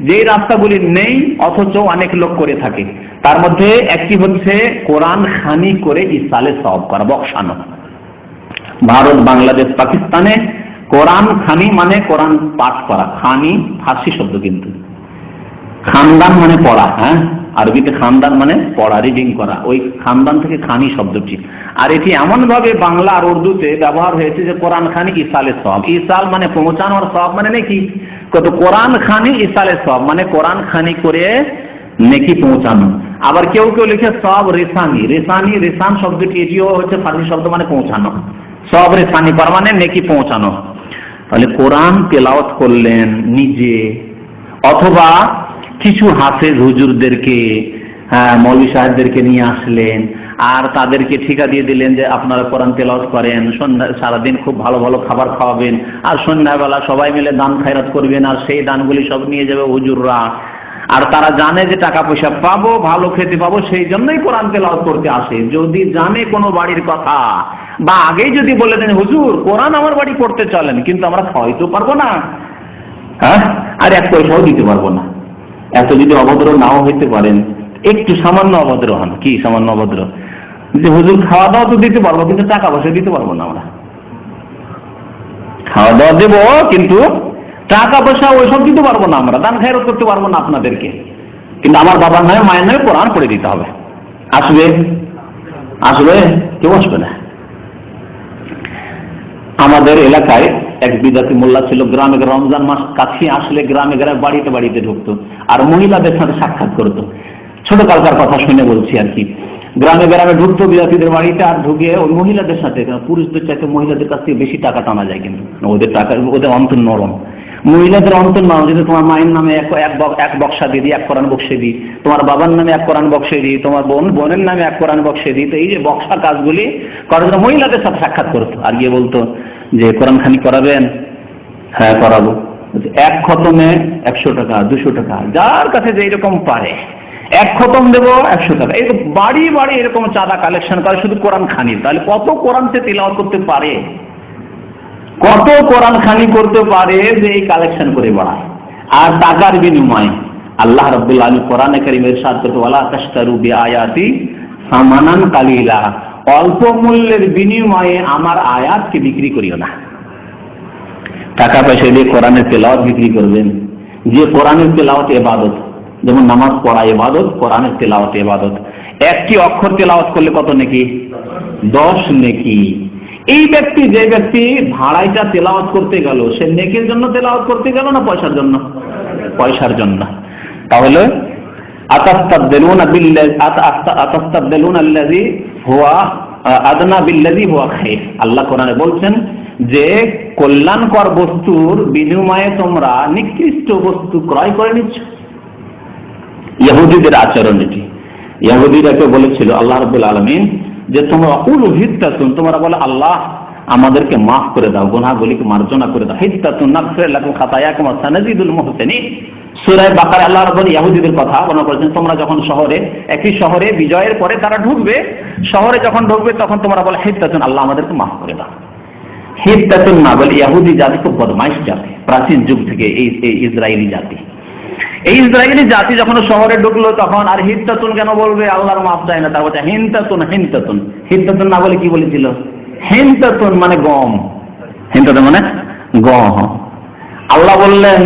যে রাস্তাগুলি নেই অথচ অনেক লোক করে থাকে। তার মধ্যে একটি হচ্ছে কোরআন খানি করে ইসালে সওয়াব করা, বক্সানো। ভারত, বাংলাদেশ, পাকিস্তানে কোরআন খানি মানে কোরআন পাঠ করা। খানি ফার্সি শব্দ, কিন্তু খানদান মানে পড়া। হ্যাঁ, আরবিতে খানদান মানে পড়া, রিডিং করা। ওই খানদান থেকে খানি শব্দটি। আর এটি এমন ভাবে বাংলা আর উর্দুতে ব্যবহার হয়েছে যে কোরআন খানি ইসালে সওয়াব। ইসাল মানে পৌঁছানো, আর সওয়াব মানে নেকি। কত কোরআন খানি ইসালে সওয়াব মানে কোরআন খানি করে নেকি পৌঁছানো। আবার কেউ কেউ লিখে সওয়াব রেসানি। রেসানি, রেসান শব্দটি এটিও হচ্ছে ফার্সি শব্দ, মানে পৌঁছানো। সওয়াব রেসানি করা মানে নেকি পৌঁছানো। তাহলে কোরআন তেলাওয়াত করলেন নিজে, অথবা কিছু হাফেজ হুজুরদেরকে, মৌলভী সাহেবদেরকে নিয়ে আসলেন, আর তাদেরকে ঠিকা দিয়ে দিলেন যে আপনারা কোরআন তেলাওয়াত করেন, সন্ধ্যা সারাদিন খুব ভালো ভালো খাবার খাওয়াবেন, আর সন্ধ্যাবেলা সবাই মিলে দান খায়রাত করবেন, আর সেই দানগুলি সব নিয়ে যাবে হুজুররা। আর তারা জানে যে টাকা পয়সা পাবো, ভালো খেতে পাবো, সেই জন্যই কোরআন তেলাওয়াত করতে আসে। যদি জানে কোনো বাড়ির কথা, বা আগেই যদি বলে দেন হুজুর কোরআন আমার বাড়ি পড়তে চলেন, কিন্তু আমরা খাওয়াইতে পারবো না, হ্যাঁ, আর এক পয়সাও দিতে পারবো না, এত যদি অভদ্র নাও হইতে পারেন, একটু সামান্য অভদ্র হন। কি সামান্য অভদ্র? যে হুজুর খাওয়া দাওয়া তো দিতে পারবো, কিন্তু টাকা পয়সা দিতে পারবো না। আমরা খাওয়া দাওয়া দেবো, কিন্তু টাকা পয়সা ওইসব দিতে পারবো না, আমরা দান খায়রাত করতে পারবো না আপনাদেরকে, কিন্তু আমার বাবার নামে মায়ের নামে কোরআন পড়ে দিতে হবে। আসবে? আসবে? কেউ আসবে না। আমাদের এলাকায় এক বিদাতি মোল্লা ছিল, গ্রামে রমজান মাস কাছে আসলে গ্রামে গ্রামে বাড়িতে বাড়িতে ঢুকতো, আর মহিলাদের সাথে সাক্ষাৎ করতো। ছোটকালকার কথা শুনে বলছি আর কি। গ্রামে গ্রামে ঢুকতো বিদাতিদের বাড়িতে, আর ঢুকে ওই মহিলাদের সাথে, পুরুষদের চাইতে মহিলাদের কাছ থেকে বেশি টাকা টানা যায়, কিন্তু ওদের টাকা, ওদের অন্তর নরম। মহিলাদের অন্তর নরম। যদি তোমার মায়ের নামে এক বক্সা দিয়ে দিই, এক কোরআন বক্সে দিই, তোমার বাবার নামে এক কোরআন বক্সে দিই, তোমার বোনের নামে এক কোরআন বক্সে দিই, তো এই যে বক্সা কাজগুলি করার জন্য মহিলাদের সাথে সাক্ষাৎ করতো। আর গিয়ে বলতো যে কোরআন খানি করাবেন? হ্যাঁ করাবো। এক খতমে 100 টাকা, 200 টাকা, যার কাছে যে এরকম পারে এক খতম দেবো 100 টাকা। এই বাড়ি বাড়ি এরকম চাঁদা কালেকশন করে শুধু কোরআন খানি। তাহলে কত কোরআন সে তিলাওয়াত করতে পারে, কত কোরআন খানি করতে পারে যে এই কালেকশন করে বাড়ায়। আর টাকার বিনিময়ে আল্লাহ রাব্বুল আলামিন কোরআনে কারীমে ইরশাদ করতে, ওয়ালা তাশতারু বিআয়াতি সামানান কালিলা, অল্প মূল্যের বিনিময়ে আমার আয়াতকে বিক্রি করিও না। টাকা পয়সা দিয়ে কোরআনের তেলাওয়াত বিক্রি করবেন? যে কোরআনের তেলাওয়াত ইবাদত, যেমন নামাজ পড়া ইবাদত, কোরআনের তেলাওয়াত ইবাদত। একটি অক্ষর তেলাওয়াত করলে কত নেকি? 10 নেকি। এই ব্যক্তি, যে ব্যক্তি ভাড়াইটা তেলাওয়াত করতে গেল, সে নেকির জন্য তেলাওয়াত করতে গেল না পয়সার জন্য? পয়সার জন্য। তাহলে আতাস্তাবদিলুনা আল্লাযী হুয়া আদনা বিল্লাযী হুয়া খায়র। আল্লাহ কোরআনে বলছেন যে কল্যাণকর বস্তুর বিনিময়ে তোমরা নিকৃষ্ট বস্তু ক্রয় করে নিচ্ছ। ইহুদিদের আচরণ এটি। ইহুদিরাকে বলেছিল আল্লাহ রাব্বুল আলামিন যে তোমরা অকুল হিত্তাতুন, তোমরা বলে আল্লাহ আমাদেরকে মাফ করে দাও, গুনাহগুলিকে মার্জনা করে দাও। হিত্তাতুন নাগফির লাকুম খাতায়াকুম ওয়া সানাজিদুল মুহসিনিন। সূরা বাকারা আল্লাহ রাব্বুল ইহুদিদের কথা বর্ণনা করেছেন। তোমরা যখন একই শহরে বিজয়ের পরে তারা ঢুকবে, শহরে যখন ঢুকবে তখন তোমরা বলে হিত্তাতুন, আল্লাহ আমাদেরকে মাফ করে দাও। হিত্তাতুন না বলে, ইহুদি জাতি খুব বদমাইশ জাতি, প্রাচীন যুগ থেকে এই ইসরায়েলি জাতি। এই ইসরায়েলি জাতি যখন শহরে ঢুকলো তখন আর হিত্তাতুন কেন বলবে? আল্লাহর মাফ চায় না, তার বলছে হিন্তাতুন। হিন্তাতুন, হিত্তাতুন না বলে কি বলেছিল? হিন্তাতুন মানে গম। হিন্তাতুন মানে গম। আল্লাহ বললেন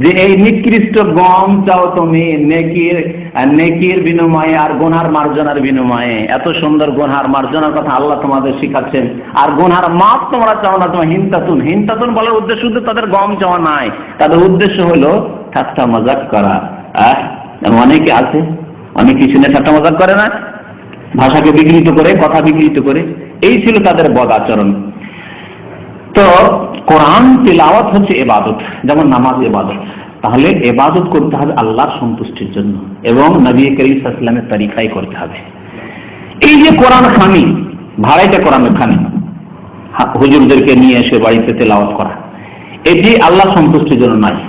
যে এই নিকৃষ্ট গম চাও তুমি নেকির বিনিময়ে আর গুনার মার্জনার বিনিময়ে। এত সুন্দর গুনার মার্জনার কথা আল্লাহ তোমাদের শিখাচ্ছেন, আর গুনার মাপ তোমরা চাও না। তোমার হিন্তাতুন, হিন্তাতুন বলার উদ্দেশ্য শুধু তাদের গম চাওয়া নাই, তাদের উদ্দেশ্য হলো ঠাট্টা মজাক করা। অনেকে আছে, অনেক কিছু নিয়ে ঠাট্টা মজাক করে না, ভাষাকে বিকৃত করে, কথা বিকৃত করে। এই ছিল তাদের বদ আচরণ। তো কোরআন তিলাওয়াত হচ্ছে ইবাদত, যেমন নামাজ ইবাদত। তাহলে ইবাদত করতে হবে আল্লাহর সন্তুষ্টির জন্য, এবং নবী করিম সাল্লাল্লাহু আলাইহি ওয়াসাল্লামের তরিকায় করতে হবে। এই যে কোরআন খানি, ভাড়াইতে কোরআনের খানি, হুজুরদেরকে নিয়ে এসে বাড়িতে তেলাওয়াত করা, এটি আল্লাহর সন্তুষ্টির জন্য নয়,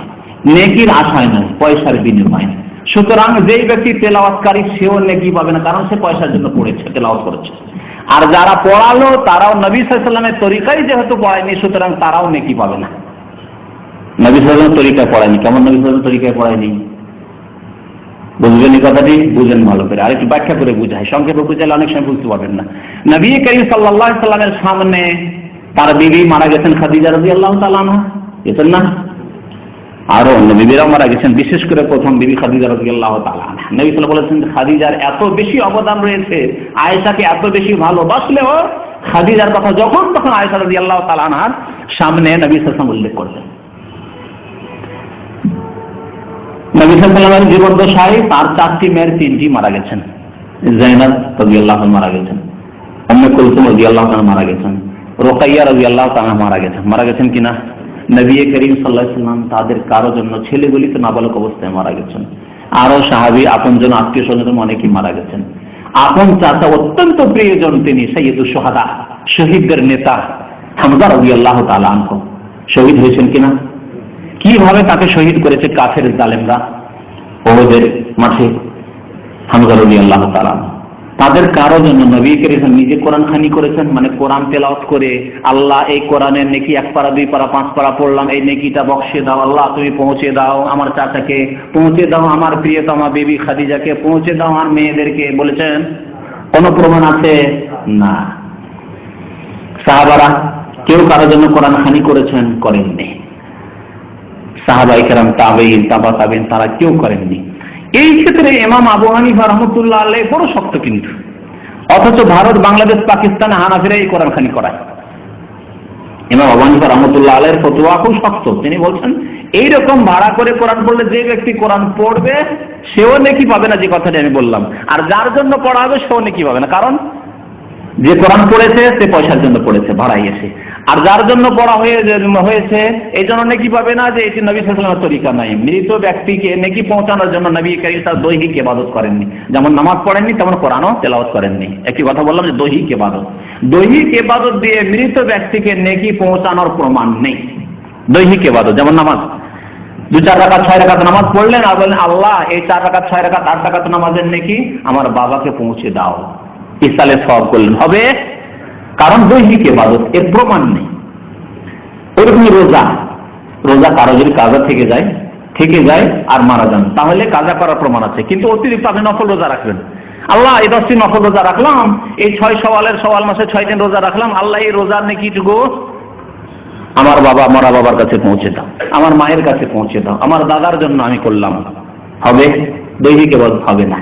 নেকির আশায় নয়, পয়সার বিনিময়ে। সুতরাং যেই ব্যক্তি তেলাওয়াতকারী সেও নেকি পাবে না, কারণ সে পয়সার জন্য পড়েছে, তেলাওয়াত করেছে। আর যারা পড়ালো তারাও নবী সাল্লাল্লাহু আলাইহি ওয়াসাল্লামের তরিকায় যেহেতু পড়ায়নি, সুতরাং তারাও নেকি পাবে না। নবী সাল্লাল্লাহু আলাইহি ওয়াসাল্লাম তরিকায় পড়ায়নি। কেমন নবী সাল্লাল্লাহু আলাইহি ওয়াসাল্লাম তরিকায় পড়ায়নি? বুঝবেন এই কথাটি, বুঝেন ভালো করে, আর একটু ব্যাখ্যা করে বুঝাই। সংক্ষেপে বুঝাইলে অনেক সময় বুঝতে পারবেন না। নবী করিম সাল্লাল্লাহু আলাইহি ওয়াসাল্লামের সামনে তার বিবি মারা গেছেন খাদিজা রাদিয়াল্লাহু তাআলা আনহা, গেছেন না? আরো অন্য বিবিরাও মারা গেছেন, বিশেষ করে প্রথম বিবি খাদিজা রাদিয়াল্লাহু তাআলা আনহা। নবী সাল্লাল্লাহু আলাইহি ওয়াসাল্লাম বলেছেন খাদিজার এত বেশি অবদান রয়েছে, আয়েশাকে এত বেশি ভালোবাসলেও খাদিজার কথা যখন তখন আয়েশা রাদিয়াল্লাহু তাআলা আনহার সামনে নবী সাল্লাল্লাহু আলাইহি ওয়াসাল্লাম উল্লেখ করতেন। নবী সাল্লাল্লাহু আলাইহি ওয়াসাল্লামের জীবদ্দশায় তার 4টি মেয়ের 3টি মারা গেছেন। যায়েনাব রাদিয়াল্লাহু আনহা মারা গেছেন, উম্মে কুলসুম রাদিয়াল্লাহু আনহা মারা গেছেন, রুকাইয়া রাদিয়াল্লাহু তাআলা মারা গেছেন কিনা? নবী করিম সাল্লাল্লাহু আলাইহি ওয়াসাল্লাম তাদের কারো জন্য ছেলেগুলি তো নাবালক অবস্থায় মারা গেছেন। আরো সাহাবী আপনজন আত্মীয় স্বজন অনেকেই মারা গেছেন। আপন চাচা অত্যন্ত প্রিয়জন তিনি সাইয়্যিদুশ শুহাদা, শহীদদের নেতা হামজা রাদিয়াল্লাহু তাআলা আনহু শহীদ হয়েছেন কিনা? কিভাবে তাকে শহীদ করেছে কাফের জালেমরা উহুদের মাঠে, হামজা রাদিয়াল্লাহু তাআলা। তাদের কারো জন্য নবী করিম নিজে কোরআন খানি করেছেন, মানে কোরআন তেলাওয়াত করে আল্লাহ এই কোরআনের নেকি 1 পারা 2 পারা 5 পারা পড়লাম, এই নেকিটা বক্সে দাও আল্লাহ, তুমি পৌঁছে দাও আমার চাচাকে, পৌঁছে দাও আমার প্রিয়তমা বিবি খাদিজাকে, পৌঁছে দাও আমার মেয়েদেরকে, বলেছেন? কোন প্রমাণ আছে? না। সাহাবারা কেউ কারো জন্য কোরআন খানি করেছেন? করেননি। সাহাবায়ে কেরাম, তাবেঈন, তাবা তাবেঈন, তারা কেউ করেননি। এই ক্ষেত্রে ইমাম আবু হানিফা রাহমাতুল্লাহ আলাইহি বড় শক্ত কিন্তু, অথচ ভারত, বাংলাদেশ, পাকিস্তানে হানাফিরা এই কোরআন খানি করায়। ইমাম আবু হানিফা রাহমাতুল্লাহ আলাইহির ফতোয়া খুব শক্ত। তিনি বলছেন এইরকম ভাড়া করে কোরআন পড়লে যে ব্যক্তি কোরআন পড়বে সেও নেকি পাবে না, যে কথাটি আমি বললাম, আর যার জন্য পড়া হবে সেও নেকি পাবে না। কারণ যে কোরআন পড়েছে সে পয়সার জন্য পড়েছে ভাড়াই এসে, আর যার জন্য পড়া হয়েছে এই জন্য নেকি পাবে না, যে এটি নবী সাল্লাল্লাহু আলাইহি ওয়াসাল্লামের তরিকা নাই। মৃত ব্যক্তিকে নেকি পৌঁছানোর জন্য নবী করিম তার দৈহিক ইবাদত করেননি, যেমন নামাজ পড়েননি তেমন কোরআনও তেলাওয়াত করেননি। একটি কথা বললাম যে দৈহিক ইবাদত, দৈহিক ইবাদত দিয়ে মৃত ব্যক্তিকে নেকি পৌঁছানোর প্রমাণ নেই। দৈহিক ইবাদত যেমন নামাজ, 2-4 রাকাত 6 রাকাত নামাজ পড়লেন আর বললেন আল্লাহ এই 4 রাকাত 6 রাকাত 8 রাকাত নামাজের নেকি আমার বাবাকে পৌঁছে দাও, ইসালে সওয়াব করলেন, হবে? কারণ দৈহিক ইবাদত, এর প্রমাণ নেই। ওরকম রোজা কারো যদি কাজা থেকে যায় আর মারা যান, তাহলে কাজা করার প্রমাণ আছে, কিন্তু অতিরিক্ত আপনি নফল রোজা রাখবেন। আল্লাহ এই 10টি নফল রোজা রাখলাম, এই 6 শাওয়াল মাসে 6 দিন রোজা রাখলাম, আল্লাহ এই রোজার নেকিটুকু আমার বাবা মরা বাবার কাছে পৌঁছে দাও, আমার মায়ের কাছে পৌঁছে দাও, আমার দাদার জন্য আমি করলাম, হবে? দৈহিক ইবাদত হবে না।